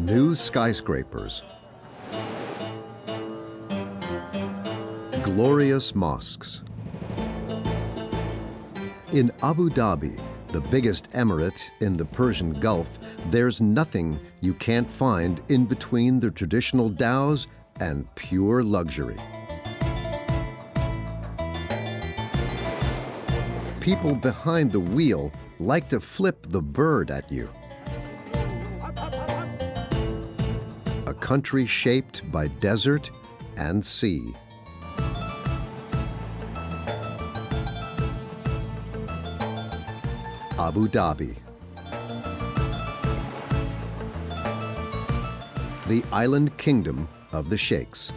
New skyscrapers, glorious mosques. In Abu Dhabi, the biggest emirate in the Persian Gulf, there's nothing you can't find in between the traditional dhows and pure luxury. People behind the wheel like to flip the bird at you. A country shaped by desert and sea. Abu Dhabi. The island kingdom of the Sheikhs.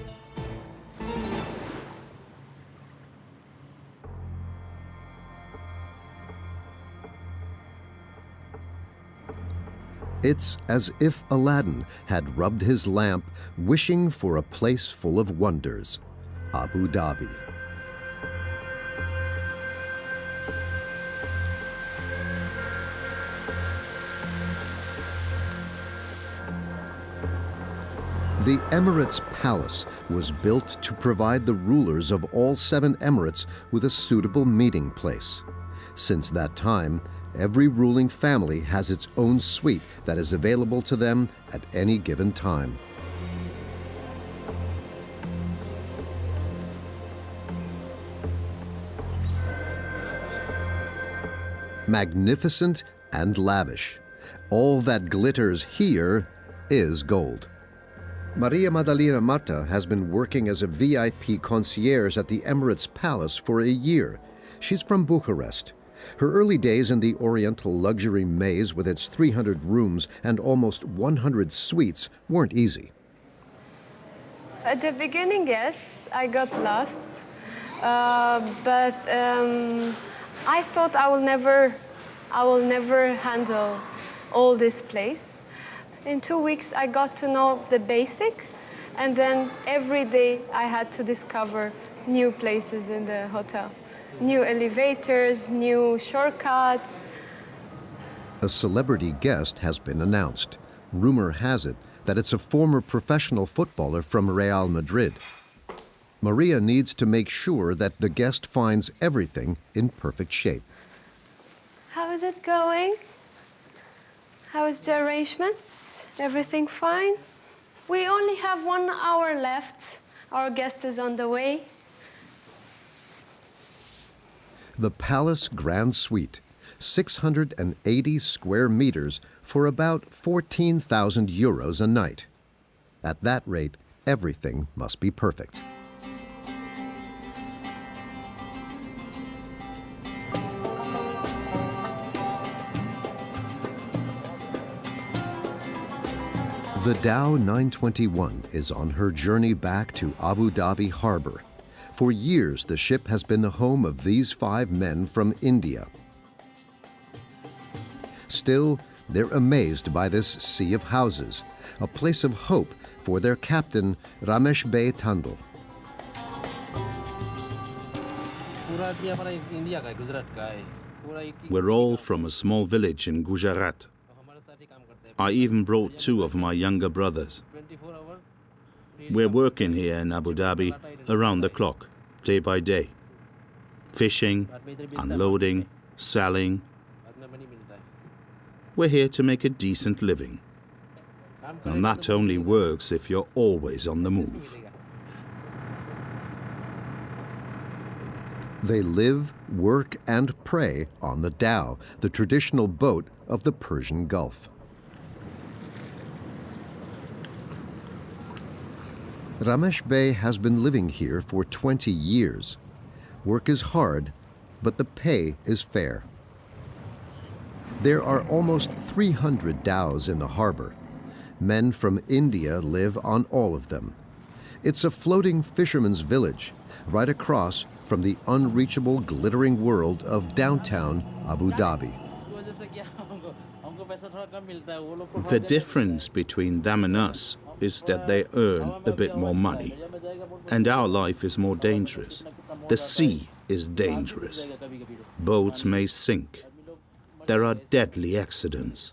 It's as if Aladdin had rubbed his lamp, wishing for a place full of wonders, Abu Dhabi. The Emirates Palace was built to provide the rulers of all 7 emirates with a suitable meeting place. Since that time, every ruling family has its own suite that is available to them at any given time. Magnificent and lavish. All that glitters here is gold. Maria Maddalena Matta has been working as a VIP concierge at the Emirates Palace for a year. She's from Bucharest. Her early days in the Oriental luxury maze with its 300 rooms and almost 100 suites weren't easy. At the beginning, yes, I got lost. But I thought I will never handle all this place. In 2 weeks, I got to know the basic, and then every day I had to discover new places in the hotel. New elevators, new shortcuts. A celebrity guest has been announced. Rumor has it that it's a former professional footballer from Real Madrid. Maria needs to make sure that the guest finds everything in perfect shape. How is it going? How is the arrangements? Everything fine? We only have 1 hour left. Our guest is on the way. The Palace Grand Suite, 680 square meters for about 14,000 euros a night. At that rate, everything must be perfect. The dhow 921 is on her journey back to Abu Dhabi harbor. For years, the ship has been the home of these 5 men from India. Still, they're amazed by this sea of houses, a place of hope for their captain, Ramesh Bey Tandal. We're all from a small village in Gujarat. I even brought 2 of my younger brothers. We're working here in Abu Dhabi around the clock, day by day. Fishing, unloading, selling. We're here to make a decent living. And that only works if you're always on the move. They live, work, and pray on the dhow, the traditional boat of the Persian Gulf. Ramesh Bey has been living here for 20 years. Work is hard, but the pay is fair. There are almost 300 dhows in the harbor. Men from India live on all of them. It's a floating fisherman's village, right across from the unreachable glittering world of downtown Abu Dhabi. The difference between them and us is that they earn a bit more money, and our life is more dangerous. The sea is dangerous. Boats may sink. There are deadly accidents.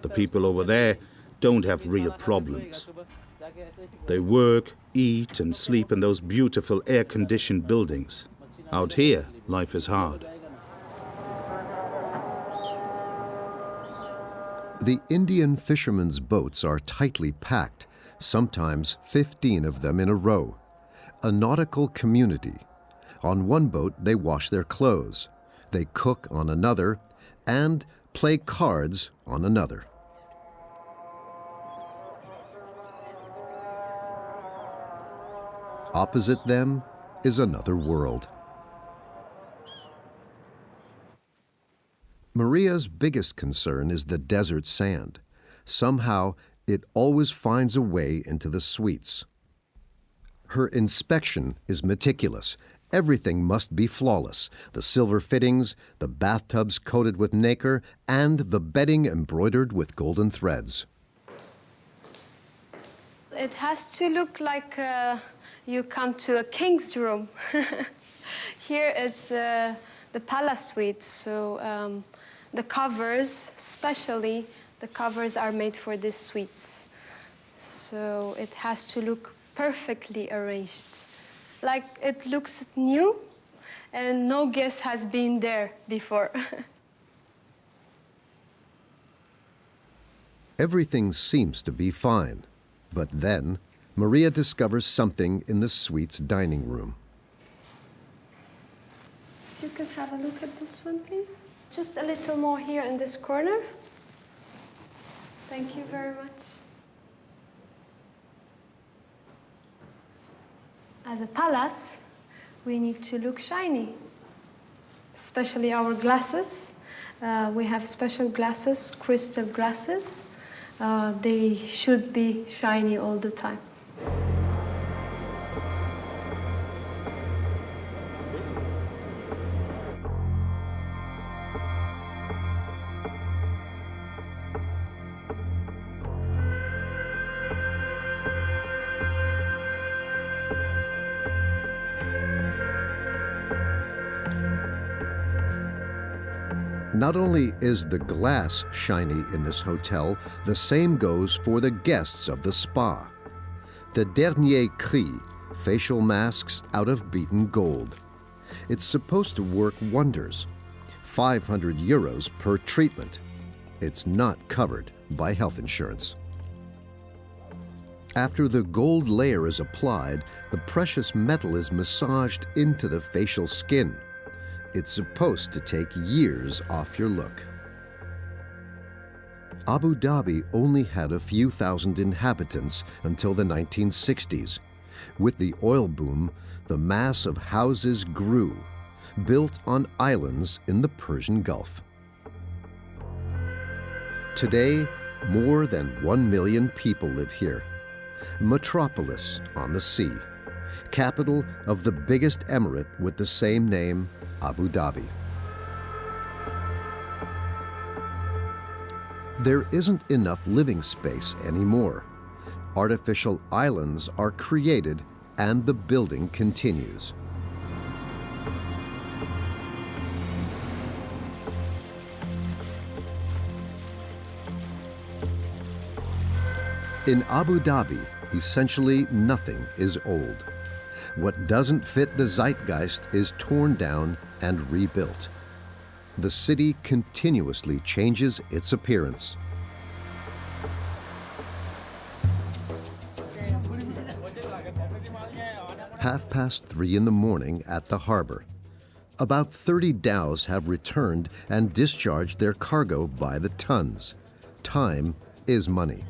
The people over there don't have real problems. They work, eat and sleep in those beautiful air-conditioned buildings. Out here, life is hard. The Indian fishermen's boats are tightly packed, sometimes 15 of them in a row. A nautical community. On one boat, they wash their clothes. They cook on another and play cards on another. Opposite them is another world. Maria's biggest concern is the desert sand. Somehow, it always finds a way into the suites. Her inspection is meticulous. Everything must be flawless. The silver fittings, the bathtubs coated with nacre, and the bedding embroidered with golden threads. It has to look like you come to a king's room. Here it's the palace suite, so the covers, especially the covers, are made for these suites. So it has to look perfectly arranged. Like it looks new and no guest has been there before. Everything seems to be fine, but then Maria discovers something in the suite's dining room. If you could have a look at this one, please. Just a little more here in this corner. Thank you very much. As a palace, we need to look shiny, especially our glasses. We have special glasses, crystal glasses. They should be shiny all the time. Not only is the glass shiny in this hotel, the same goes for the guests of the spa. The dernier cri, facial masks out of beaten gold. It's supposed to work wonders. 500 euros per treatment. It's not covered by health insurance. After the gold layer is applied, the precious metal is massaged into the facial skin. It's supposed to take years off your look. Abu Dhabi only had a few thousand inhabitants until the 1960s. With the oil boom, the mass of houses grew, built on islands in the Persian Gulf. Today, more than 1 million people live here. Metropolis on the sea, capital of the biggest emirate with the same name, Abu Dhabi. There isn't enough living space anymore. Artificial islands are created and the building continues. In Abu Dhabi, essentially nothing is old. What doesn't fit the zeitgeist is torn down and rebuilt. The city continuously changes its appearance. Half past 3 in the morning at the harbor. About 30 dhows have returned and discharged their cargo by the tons. Time is money.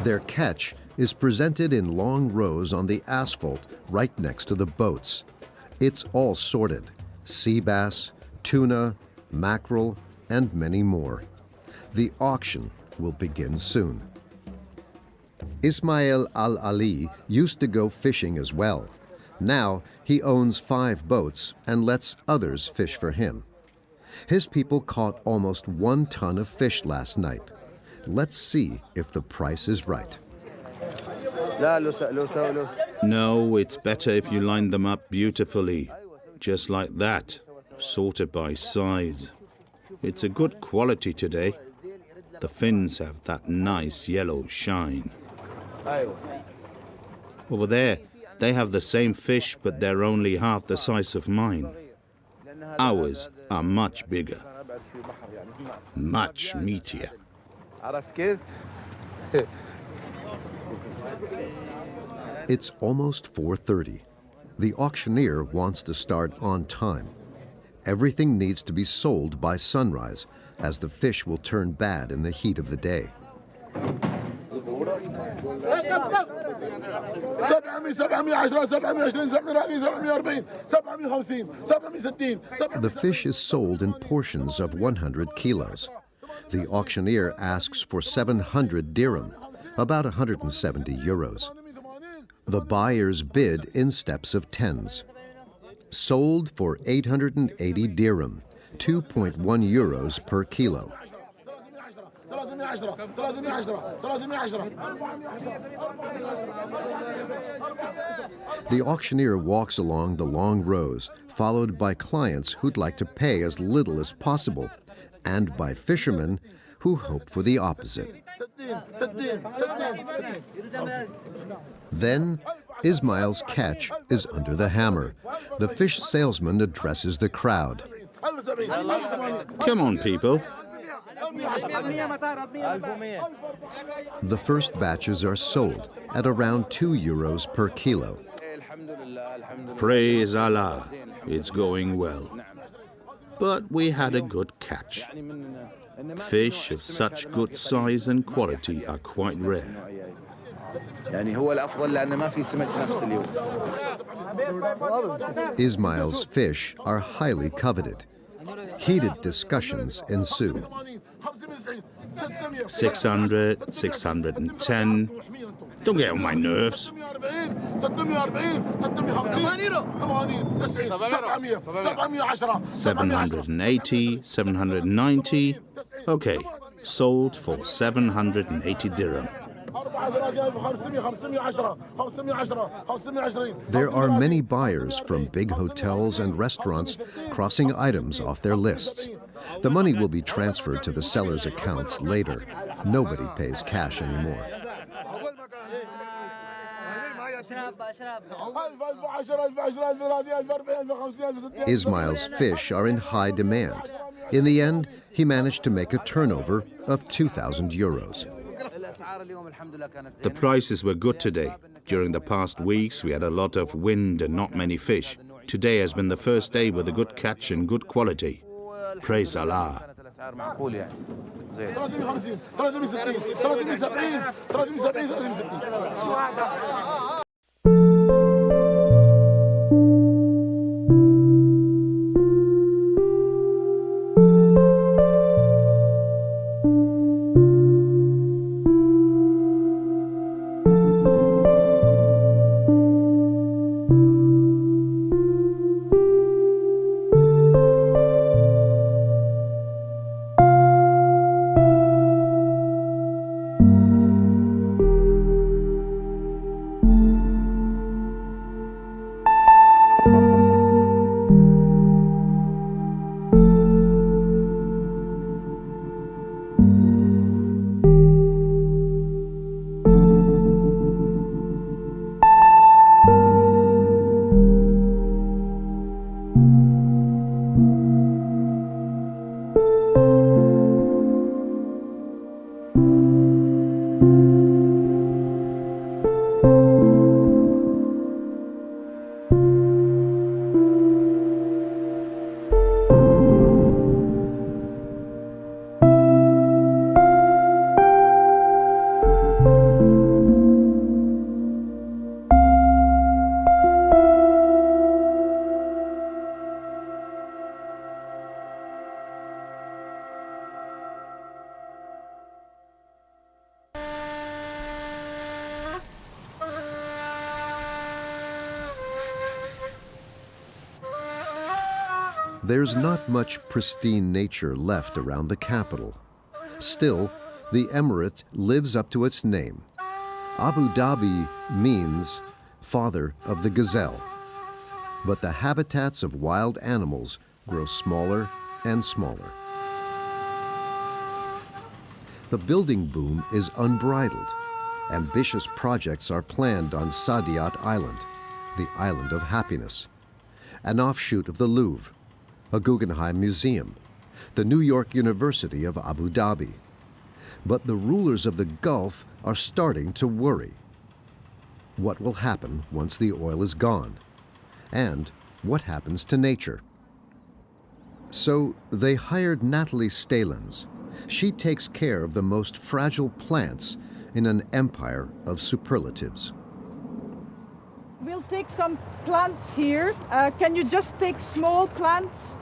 Their catch is presented in long rows on the asphalt right next to the boats. It's all sorted: sea bass, tuna, mackerel, and many more. The auction will begin soon. Ismail Al-Ali used to go fishing as well. Now he owns 5 boats and lets others fish for him. His people caught almost 1 ton of fish last night. Let's see if the price is right. No, it's better if you line them up beautifully. Just like that, sorted by size. It's a good quality today. The fins have that nice yellow shine. Over there, they have the same fish, but they're only half the size of mine. Ours are much bigger, much meatier. It's almost 4:30. The auctioneer wants to start on time. Everything needs to be sold by sunrise, as the fish will turn bad in the heat of the day. The fish is sold in portions of 100 kilos. The auctioneer asks for 700 dirham, about 170 euros. The buyers bid in steps of tens. Sold for 880 dirham, 2.1 euros per kilo. The auctioneer walks along the long rows, followed by clients who'd like to pay as little as possible, and by fishermen who hope for the opposite. Then, Ismail's catch is under the hammer. The fish salesman addresses the crowd. Come on, people. The first batches are sold at around 2 euros per kilo. Praise Allah, it's going well. But we had a good catch. Fish of such good size and quality are quite rare. Ismail's fish are highly coveted. Heated discussions ensue. 600, 610. Don't get on my nerves. 780, 790. Okay, sold for 780 dirham. There are many buyers from big hotels and restaurants crossing items off their lists. The money will be transferred to the seller's accounts later. Nobody pays cash anymore. Ismail's fish are in high demand. In the end, he managed to make a turnover of 2,000 euros. The prices were good today. During the past weeks, we had a lot of wind and not many fish. Today has been the first day with a good catch and good quality. Praise Allah. There's not much pristine nature left around the capital. Still, the emirate lives up to its name. Abu Dhabi means father of the gazelle. But the habitats of wild animals grow smaller and smaller. The building boom is unbridled. Ambitious projects are planned on Saadiyat Island, the island of happiness, an offshoot of the Louvre, a Guggenheim Museum, the New York University of Abu Dhabi. But the rulers of the Gulf are starting to worry. What will happen once the oil is gone? And what happens to nature? So they hired Nathalie Staelens. She takes care of the most fragile plants in an empire of superlatives. We'll take some plants here. Can you just take small plants?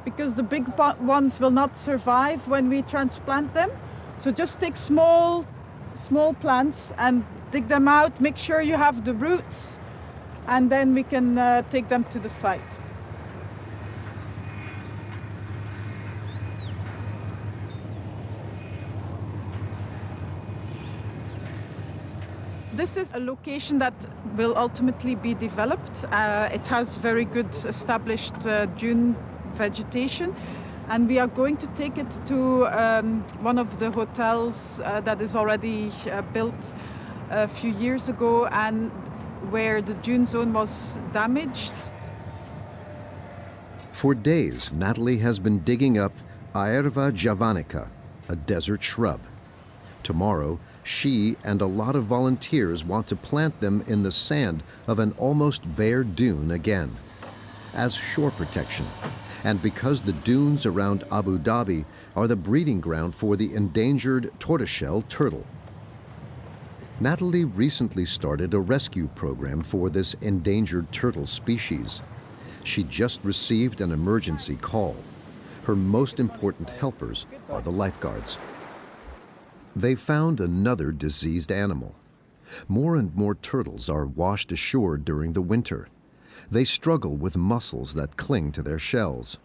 Because the big ones will not survive when we transplant them. So just take small plants and dig them out. Make sure you have the roots, and then we can take them to the site. This is a location that will ultimately be developed. It has very good established dune vegetation, and we are going to take it to one of the hotels that is already built a few years ago and where the dune zone was damaged. For days, Nathalie has been digging up Aerva javanica, a desert shrub. Tomorrow, she and a lot of volunteers want to plant them in the sand of an almost bare dune again, as shore protection, and because the dunes around Abu Dhabi are the breeding ground for the endangered tortoiseshell turtle. Nathalie recently started a rescue program for this endangered turtle species. She just received an emergency call. Her most important helpers are the lifeguards. They found another diseased animal. More and more turtles are washed ashore during the winter. They struggle with mussels that cling to their shells.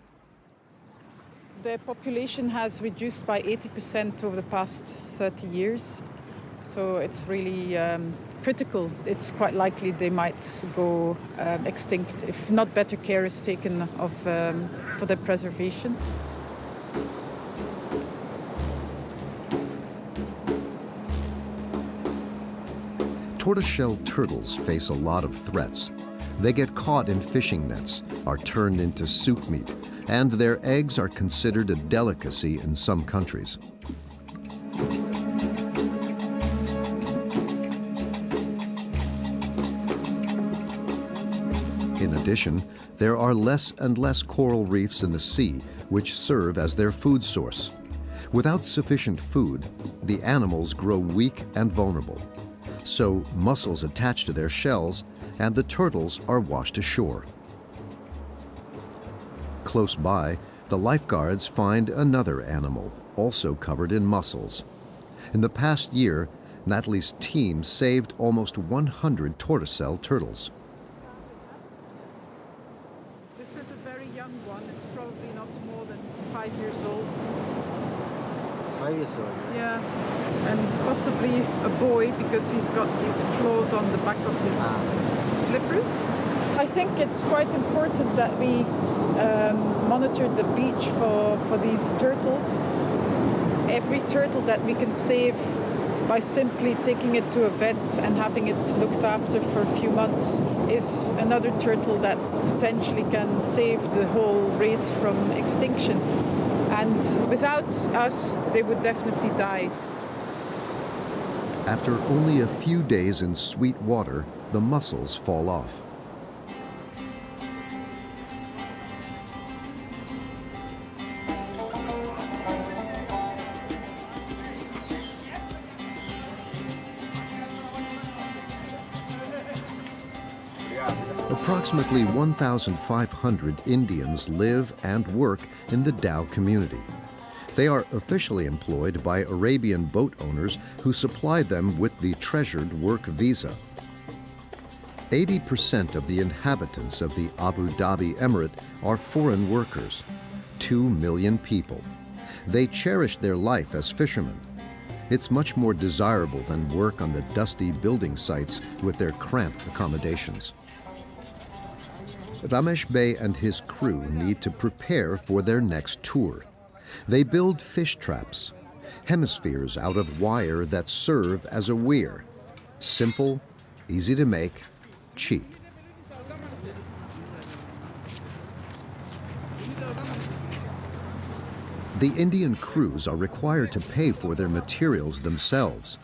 The population has reduced by 80% over the past 30 years. So it's really critical. It's quite likely they might go extinct if not better care is taken for their preservation. Tortoiseshell turtles face a lot of threats. They get caught in fishing nets, are turned into soup meat, and their eggs are considered a delicacy in some countries. In addition, there are less and less coral reefs in the sea, which serve as their food source. Without sufficient food, the animals grow weak and vulnerable. So mussels attach to their shells, and the turtles are washed ashore. Close by, the lifeguards find another animal, also covered in mussels. In the past year, Nathalie's team saved almost 100 tortoiseshell turtles. This is a very young one. It's probably not more than 5 years old. 5 years old? Yeah, and possibly a boy because he's got these claws on the back of his flippers. I think it's quite important that we monitor the beach for these turtles. Every turtle that we can save by simply taking it to a vet and having it looked after for a few months is another turtle that potentially can save the whole race from extinction. And without us, they would definitely die. After only a few days in sweet water, the mussels fall off. Approximately 1,500 Indians live and work in the dhow community. They are officially employed by Arabian boat owners who supply them with the treasured work visa. 80% of the inhabitants of the Abu Dhabi Emirate are foreign workers, 2 million people. They cherish their life as fishermen. It's much more desirable than work on the dusty building sites with their cramped accommodations. Ramesh Bey and his crew need to prepare for their next tour. They build fish traps, hemispheres out of wire that serve as a weir. Simple, easy to make, cheap. The Indian crews are required to pay for their materials themselves.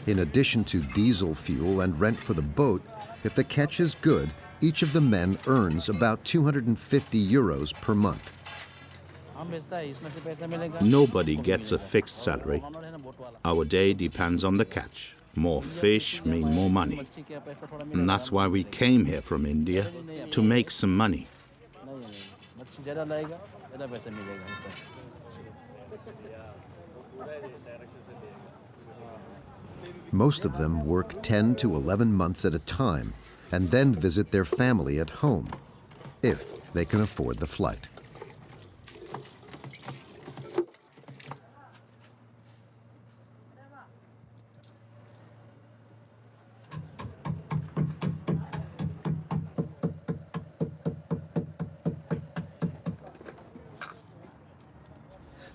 In addition to diesel fuel and rent for the boat, if the catch is good, each of the men earns about 250 euros per month. Nobody gets a fixed salary. Our day depends on the catch. More fish mean more money. And that's why we came here from India, to make some money. Most of them work 10 to 11 months at a time and then visit their family at home, if they can afford the flight.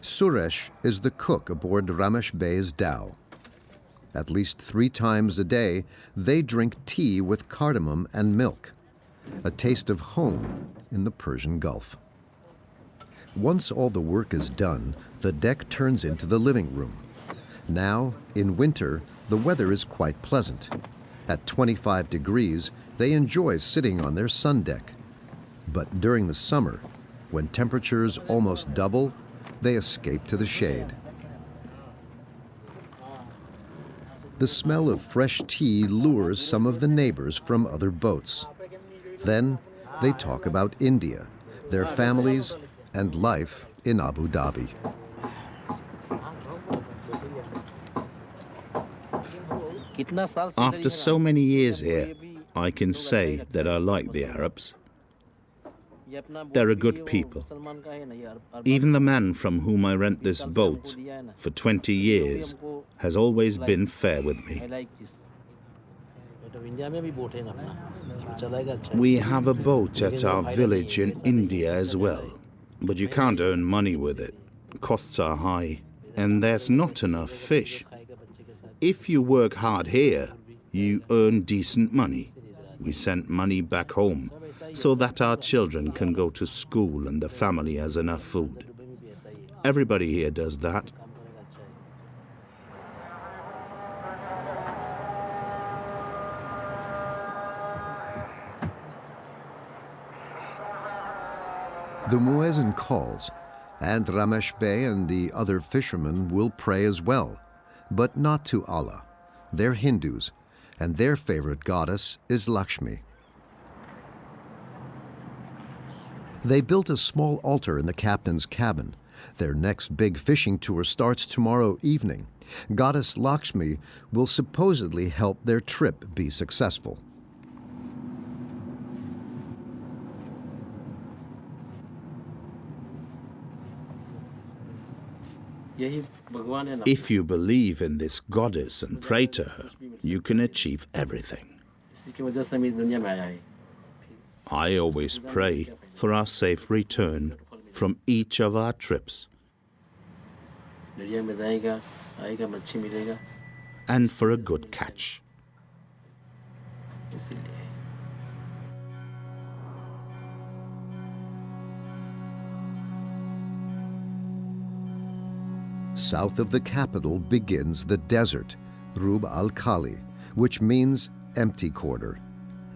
Suresh is the cook aboard Ramesh Bey's dhow. At least 3 times a day, they drink tea with cardamom and milk, a taste of home in the Persian Gulf. Once all the work is done, the deck turns into the living room. Now, in winter, the weather is quite pleasant. At 25 degrees, they enjoy sitting on their sun deck. But during the summer, when temperatures almost double, they escape to the shade. The smell of fresh tea lures some of the neighbors from other boats. Then they talk about India, their families, and life in Abu Dhabi. After so many years here, I can say that I like the Arabs. They're a good people. Even the man from whom I rent this boat for 20 years has always been fair with me. We have a boat at our village in India as well, but you can't earn money with it. Costs are high, and there's not enough fish. If you work hard here, you earn decent money. We send money back home so that our children can go to school and the family has enough food. Everybody here does that. The muezzin calls, and Ramesh Bey and the other fishermen will pray as well, but not to Allah. They're Hindus, and their favorite goddess is Lakshmi. They built a small altar in the captain's cabin. Their next big fishing tour starts tomorrow evening. Goddess Lakshmi will supposedly help their trip be successful. If you believe in this goddess and pray to her, you can achieve everything. I always pray for our safe return from each of our trips and for a good catch. South of the capital begins the desert, Rub al-Khali, which means empty quarter.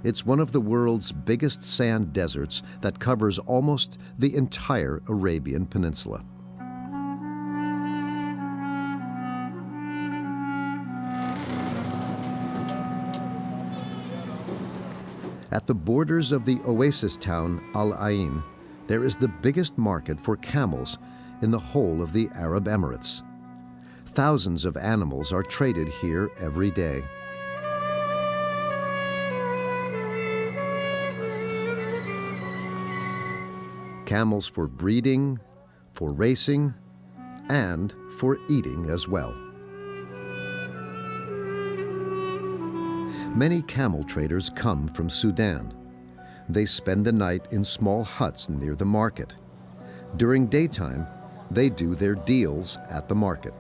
It's one of the world's biggest sand deserts that covers almost the entire Arabian Peninsula. At the borders of the oasis town Al Ain, there is the biggest market for camels in the whole of the Arab Emirates. Thousands of animals are traded here every day. Camels for breeding, for racing, and for eating as well. Many camel traders come from Sudan. They spend the night in small huts near the market. During daytime, they do their deals at the market.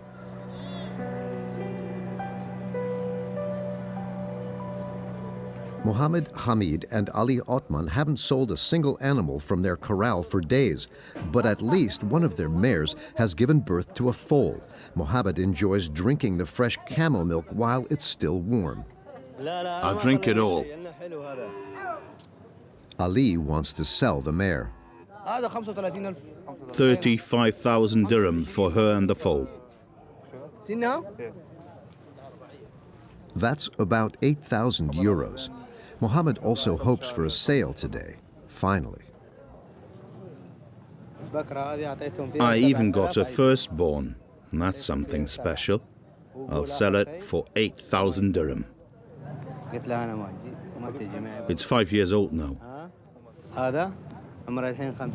Mohammed Hamid and Ali Otman haven't sold a single animal from their corral for days, but at least one of their mares has given birth to a foal. Mohammed enjoys drinking the fresh camel milk while it's still warm. I'll drink it all. Ali wants to sell the mare. 35,000 dirham for her and the foal. That's about 8,000 euros. Mohammed also hopes for a sale today, finally. I even got a firstborn, and that's something special. I'll sell it for 8,000 dirham. It's 5 years old now.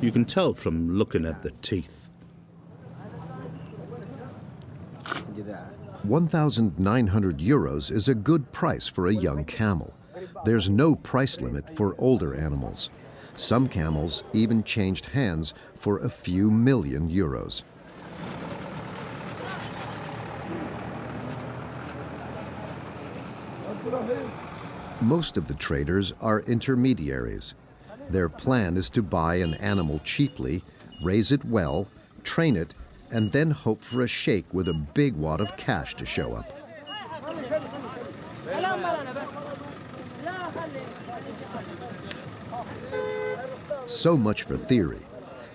You can tell from looking at the teeth. 1,900 euros is a good price for a young camel. There's no price limit for older animals. Some camels even changed hands for a few million euros. Most of the traders are intermediaries. Their plan is to buy an animal cheaply, raise it well, train it, and then hope for a sheikh with a big wad of cash to show up. So much for theory,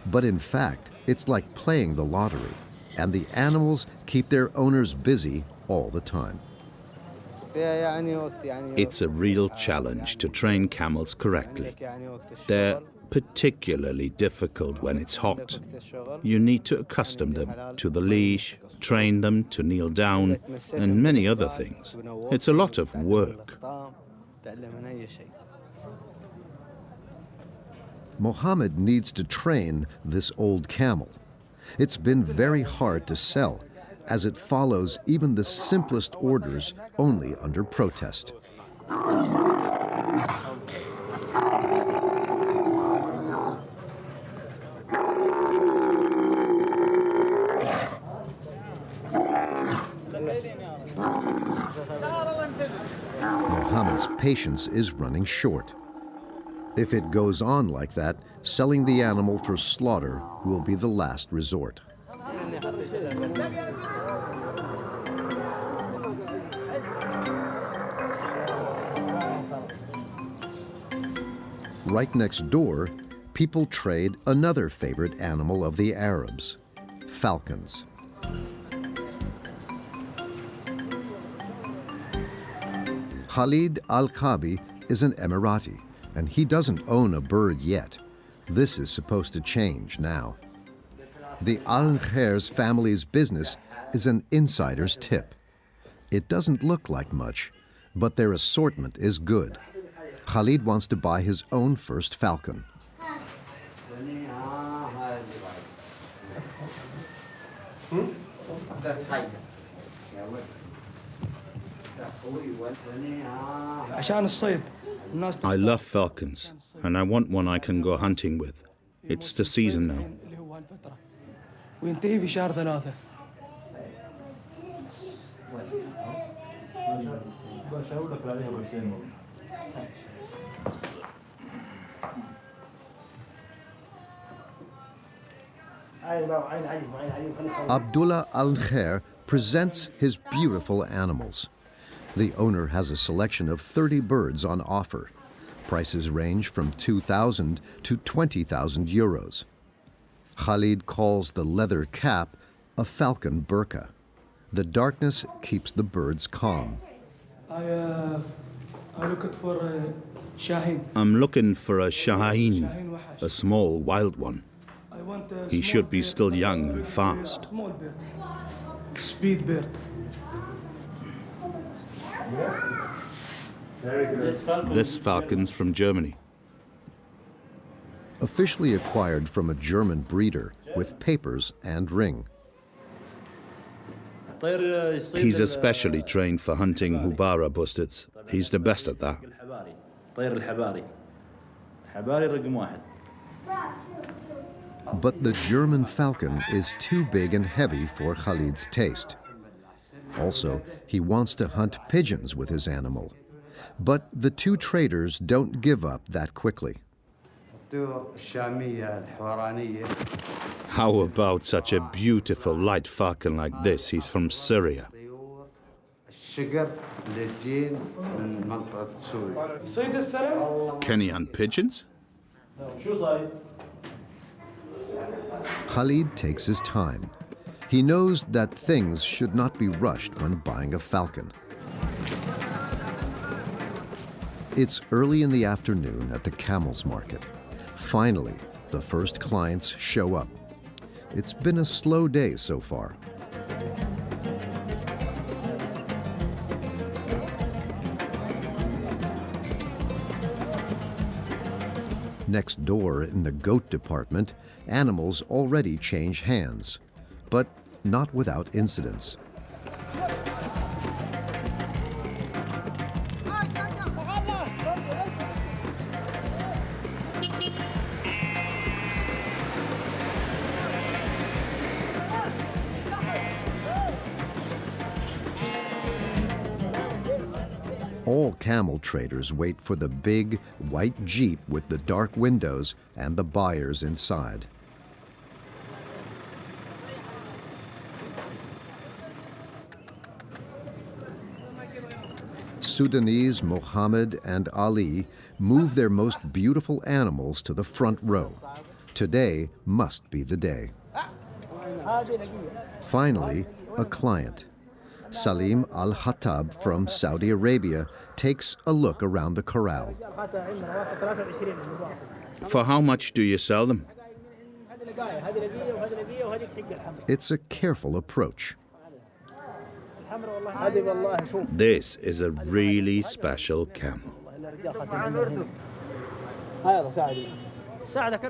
but in fact, it's like playing the lottery, and the animals keep their owners busy all the time. It's a real challenge to train camels correctly. They're particularly difficult when it's hot. You need to accustom them to the leash, train them to kneel down, and many other things. It's a lot of work. Mohammed needs to train this old camel. It's been very hard to sell, as it follows even the simplest orders only under protest. Mohammed's patience is running short. If it goes on like that, selling the animal for slaughter will be the last resort. Right next door, people trade another favorite animal of the Arabs, falcons. Khalid Al-Khabi is an Emirati, and he doesn't own a bird yet. This is supposed to change now. The Alnher's family's business is an insider's tip. It doesn't look like much, but their assortment is good. Khalid wants to buy his own first falcon. I love falcons, and I want one I can go hunting with. It's the season now. Abdullah Alnher presents his beautiful animals. The owner has a selection of 30 birds on offer. Prices range from 2,000 to 20,000 euros. Khalid calls the leather cap a falcon burqa. The darkness keeps the birds calm. I'm looking for a shaheen, a small wild one. He should be still young and fast. Speed bird. This falcon's from Germany. officially acquired from a German breeder with papers and ring. He's especially trained for hunting houbara bustards. He's the best at that. But the German falcon is too big and heavy for Khalid's taste. Also, he wants to hunt pigeons with his animal. But the two traders don't give up that quickly. How about such a beautiful light falcon like this? He's from Syria. Can he hunt pigeons? Khalid takes his time. He knows that things should not be rushed when buying a falcon. It's early in the afternoon at the camels market. Finally, the first clients show up. It's been a slow day so far. Next door in the goat department, animals already change hands, but not without incidents. All camel traders wait for the big, white Jeep with the dark windows and the buyers inside. Sudanese Mohammed and Ali move their most beautiful animals to the front row. Today must be the day. Finally, a client. Salim Al-Khattab from Saudi Arabia takes a look around the corral. For how much do you sell them? It's a careful approach. This is a really special camel.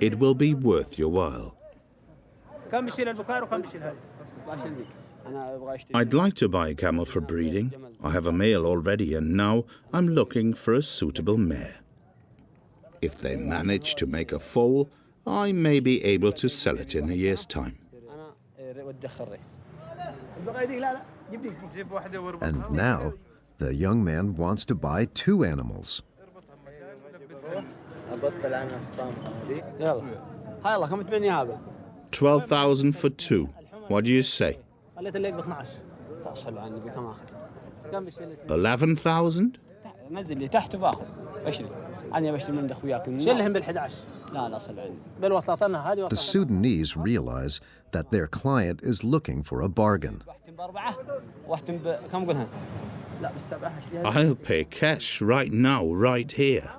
It will be worth your while. I'd like to buy a camel for breeding. I have a male already, and now I'm looking for a suitable mare. If they manage to make a foal, I may be able to sell it in a year's time. And now, the young man wants to buy two animals. 12,000 for two. What do you say? 11,000? The Sudanese realize that their client is looking for a bargain. I'll pay cash right now, right here.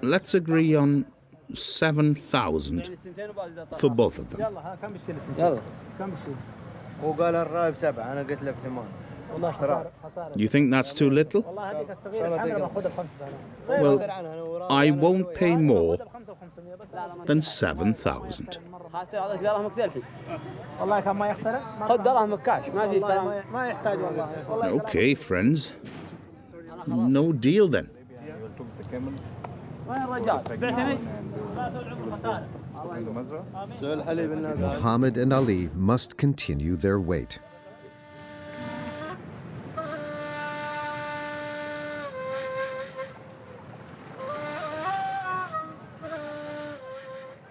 Let's agree on 7,000 for both of them. You think that's too little? Well, I won't pay more than 7,000. Okay, friends. No deal then. Mohammed and Ali must continue their wait.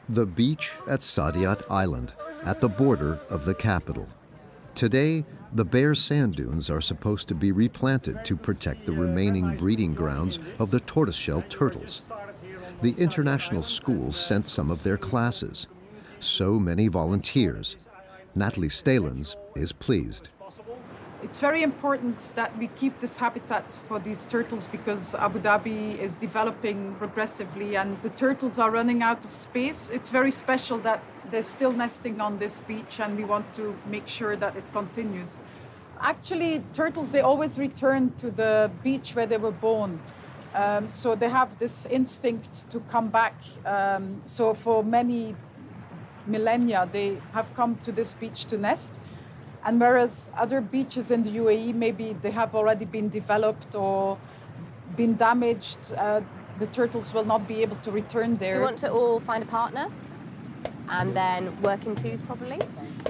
The beach at Saadiyat Island, at the border of the capital. Today, the bare sand dunes are supposed to be replanted to protect the remaining breeding grounds of the tortoiseshell turtles. The international schools sent some of their classes. So many volunteers. Nathalie Staelens is pleased. It's very important that we keep this habitat for these turtles because Abu Dhabi is developing progressively and the turtles are running out of space. It's very special that they're still nesting on this beach and we want to make sure that it continues. Actually, turtles, they always return to the beach where they were born. So they have this instinct to come back. So for many millennia, they have come to this beach to nest. And whereas other beaches in the UAE, maybe they have already been developed or been damaged, the turtles will not be able to return there. We want to all find a partner and then work in twos probably.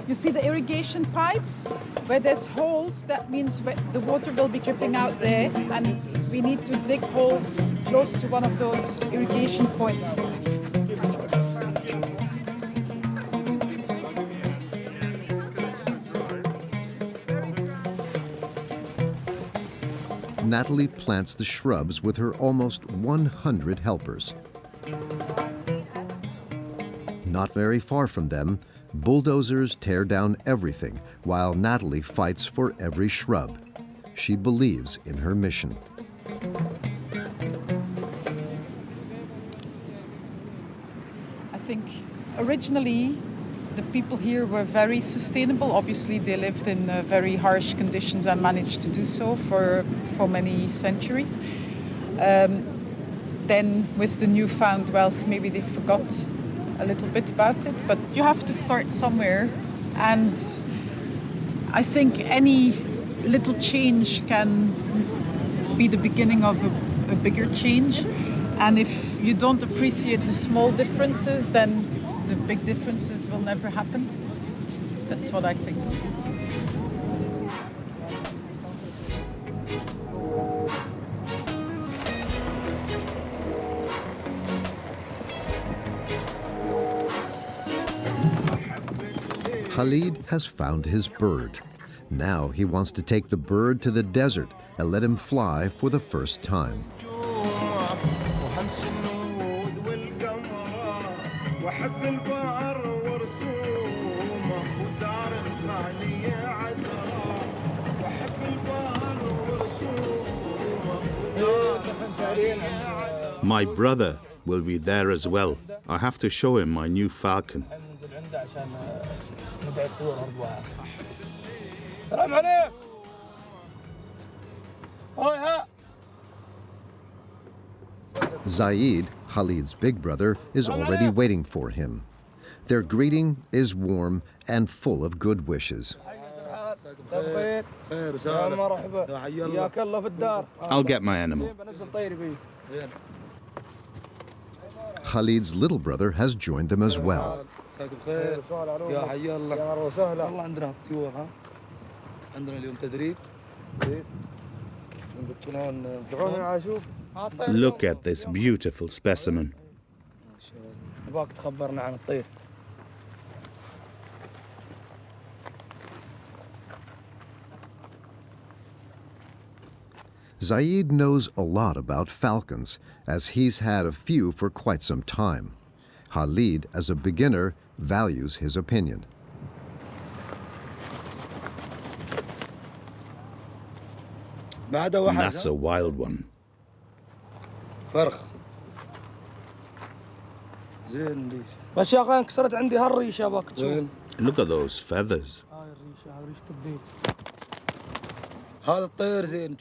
You see the irrigation pipes? Where there's holes, that means the water will be dripping out there, and we need to dig holes close to one of those irrigation points. Nathalie plants the shrubs with her almost 100 helpers. Not very far from them, bulldozers tear down everything while Nathalie fights for every shrub. She believes in her mission. I think originally the people here were very sustainable. Obviously, they lived in very harsh conditions and managed to do so for many centuries. Then with the newfound wealth, maybe they forgot a little bit about it, but you have to start somewhere, and I think any little change can be the beginning of a bigger change, and if you don't appreciate the small differences, then the big differences will never happen. That's what I think. Khalid has found his bird. Now he wants to take the bird to the desert and let him fly for the first time. My brother will be there as well. I have to show him my new Falcon. Zaid, Khalid's big brother, is already waiting for him. Their greeting is warm and full of good wishes. I'll get my animal. Khalid's little brother has joined them as well. Look at this beautiful specimen. Zaid knows a lot about falcons, as he's had a few for quite some time. Khalid, as a beginner, values his opinion. That's a wild one. Look at those feathers.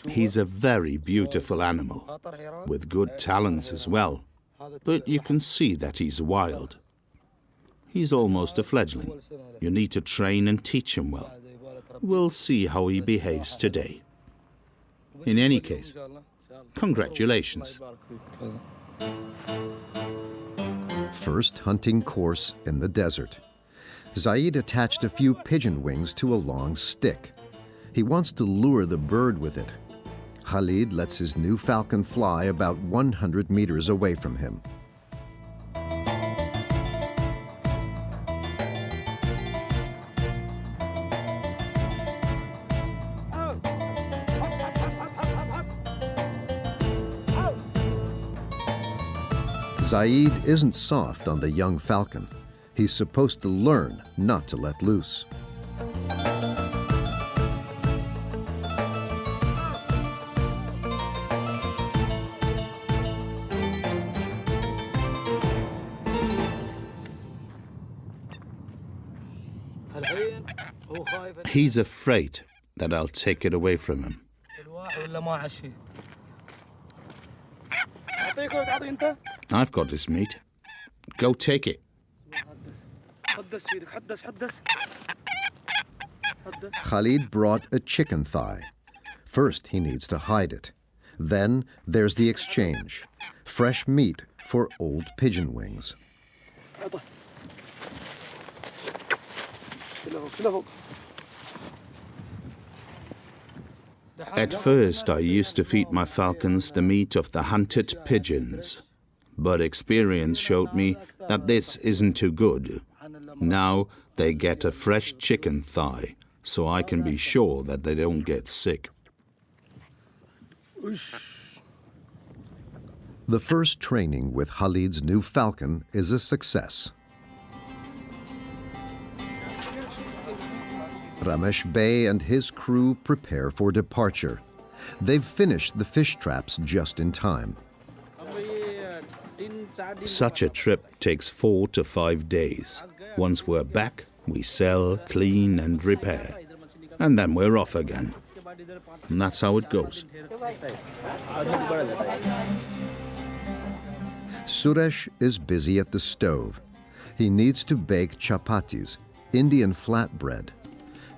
He's a very beautiful animal, with good talents as well. But you can see that he's wild. He's almost a fledgling. You need to train and teach him well. We'll see how he behaves today. In any case, congratulations. First hunting course in the desert. Zaid attached a few pigeon wings to a long stick. He wants to lure the bird with it. Khalid lets his new falcon fly about 100 meters away from him. Zaid isn't soft on the young falcon. He's supposed to learn not to let loose. He's afraid that I'll take it away from him. I've got his meat. Go take it. Khalid brought a chicken thigh. First, he needs to hide it. Then there's the exchange. Fresh meat for old pigeon wings. At first, I used to feed my falcons the meat of the hunted pigeons. But experience showed me that this isn't too good. Now they get a fresh chicken thigh, so I can be sure that they don't get sick. The first training with Khalid's new falcon is a success. Ramesh Bey and his crew prepare for departure. They've finished the fish traps just in time. Such a trip takes 4 to 5 days. Once we're back, we sell, clean and repair. And then we're off again. And that's how it goes. Suresh is busy at the stove. He needs to bake chapatis, Indian flatbread.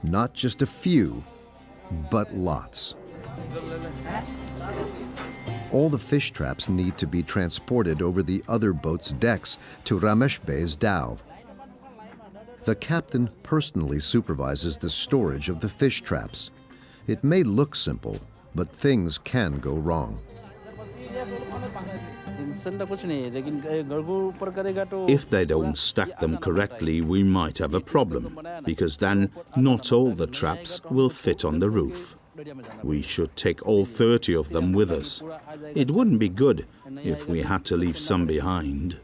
Not just a few, but lots. All the fish traps need to be transported over the other boat's decks to Ramesh Bey's dhow. The captain personally supervises the storage of the fish traps. It may look simple, but things can go wrong. If they don't stack them correctly, we might have a problem, because then not all the traps will fit on the roof. We should take all 30 of them with us. It wouldn't be good if we had to leave some behind.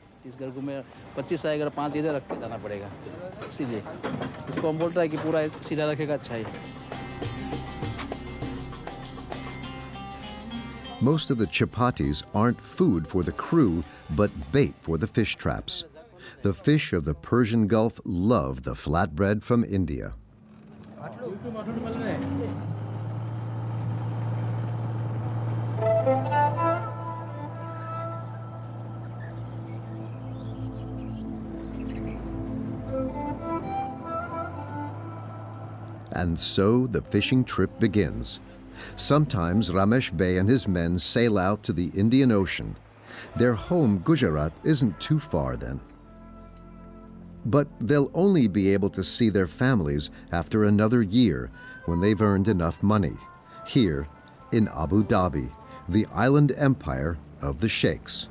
Most of the chapatis aren't food for the crew, but bait for the fish traps. The fish of the Persian Gulf love the flatbread from India. And so the fishing trip begins. Sometimes Ramesh Bey and his men sail out to the Indian Ocean. Their home, Gujarat, isn't too far then. But they'll only be able to see their families after another year when they've earned enough money, here in Abu Dhabi, the island empire of the Sheikhs.